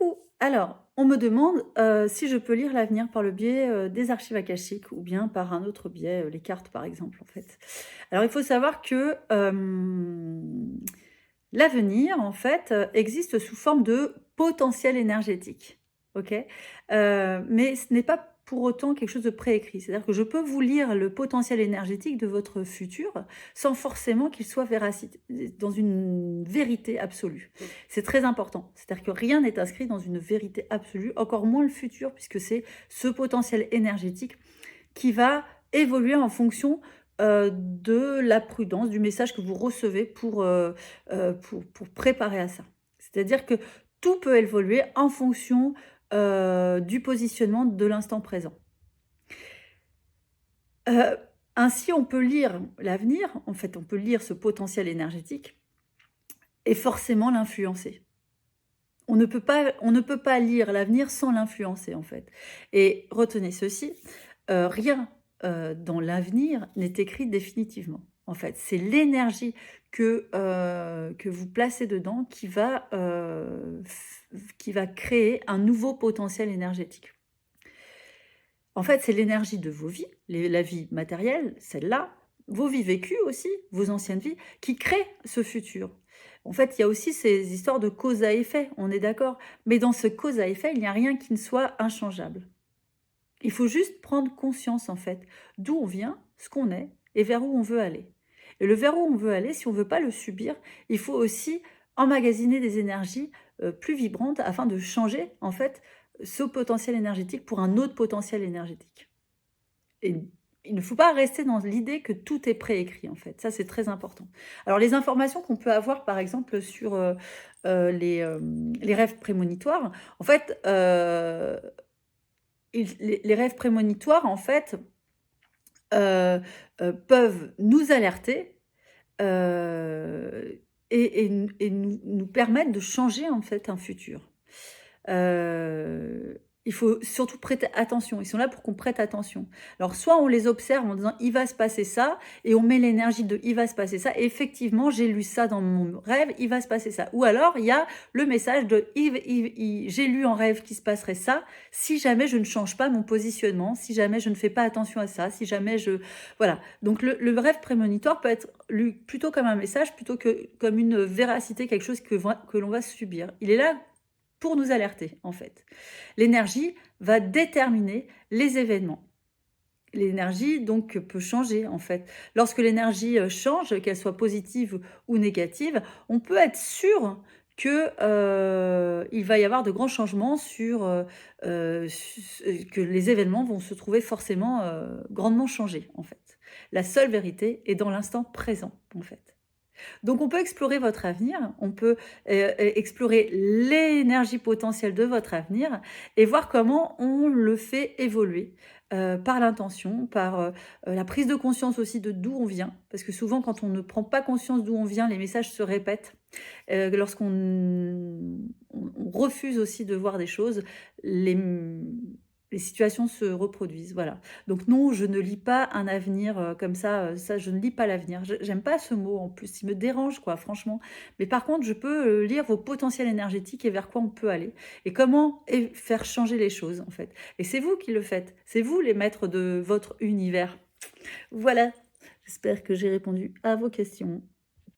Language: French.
Coucou! Alors, on me demande si je peux lire l'avenir par le biais des archives akashiques ou bien par un autre biais, les cartes par exemple en fait. Alors il faut savoir que l'avenir en fait existe sous forme de potentiel énergétique. Ok. Mais ce n'est pas pour autant quelque chose de préécrit. C'est-à-dire que je peux vous lire le potentiel énergétique de votre futur sans forcément qu'il soit dans une vérité absolue. C'est très important. C'est-à-dire que rien n'est inscrit dans une vérité absolue, encore moins le futur, puisque c'est ce potentiel énergétique qui va évoluer en fonction de la prudence, du message que vous recevez pour préparer à ça. C'est-à-dire que tout peut évoluer en fonction du positionnement de l'instant présent. Heu, Ainsi, on peut lire l'avenir, en fait, on peut lire ce potentiel énergétique et forcément l'influencer. On ne peut pas lire l'avenir sans l'influencer, en fait. Et retenez ceci, rien, dans l'avenir n'est écrit définitivement. En fait, c'est l'énergie que vous placez dedans qui va créer un nouveau potentiel énergétique. En fait, c'est l'énergie de vos vies, la vie matérielle, celle-là, vos vies vécues aussi, vos anciennes vies, qui créent ce futur. En fait, il y a aussi ces histoires de cause à effet, on est d'accord. Mais dans ce cause à effet, il n'y a rien qui ne soit inchangeable. Il faut juste prendre conscience, en fait, d'où on vient, ce qu'on est et vers où on veut aller. Et le vers où on veut aller, si on ne veut pas le subir, il faut aussi emmagasiner des énergies plus vibrantes afin de changer, en fait, ce potentiel énergétique pour un autre potentiel énergétique. Et il ne faut pas rester dans l'idée que tout est préécrit, en fait. Ça, c'est très important. Alors, les informations qu'on peut avoir, par exemple, sur les rêves prémonitoires, en fait, les rêves prémonitoires, en fait, heu peuvent nous alerter, et nous permettre de changer, en fait, un futur. Il faut surtout prêter attention. Ils sont là pour qu'on prête attention. Alors soit on les observe en disant: «Il va se passer ça» et on met l'énergie de: «Il va se passer ça». Et effectivement, j'ai lu ça dans mon rêve, il va se passer ça. Ou alors il y a le message de: J'ai lu en rêve qu'il se passerait ça, si jamais je ne change pas mon positionnement, si jamais je ne fais pas attention à ça, si jamais je» voilà. Donc le rêve prémonitoire peut être lu plutôt comme un message, plutôt que comme une véracité, quelque chose que l'on va subir. Il est là pour nous alerter, en fait. L'énergie va déterminer les événements. L'énergie, donc, peut changer, en fait. Lorsque l'énergie, change, qu'elle soit positive ou négative, on peut être sûr que, il va y avoir de grands changements que les événements vont se trouver forcément, grandement changés, en fait. La seule vérité est dans l'instant présent, en fait. Donc on peut explorer votre avenir, on peut, explorer l'énergie potentielle de votre avenir et voir comment on le fait évoluer, par l'intention, la prise de conscience aussi de d'où on vient. Parce que souvent quand on ne prend pas conscience d'où on vient, les messages se répètent. Lorsqu'on refuse aussi de voir des choses, les les situations se reproduisent, voilà. Donc non, je ne lis pas un avenir, comme ça je ne lis pas l'avenir. J'aime pas ce mot en plus, il me dérange quoi, franchement. Mais par contre, je peux, lire vos potentiels énergétiques et vers quoi on peut aller et comment faire changer les choses, en fait. Et c'est vous qui le faites, c'est vous les maîtres de votre univers. Voilà, j'espère que j'ai répondu à vos questions.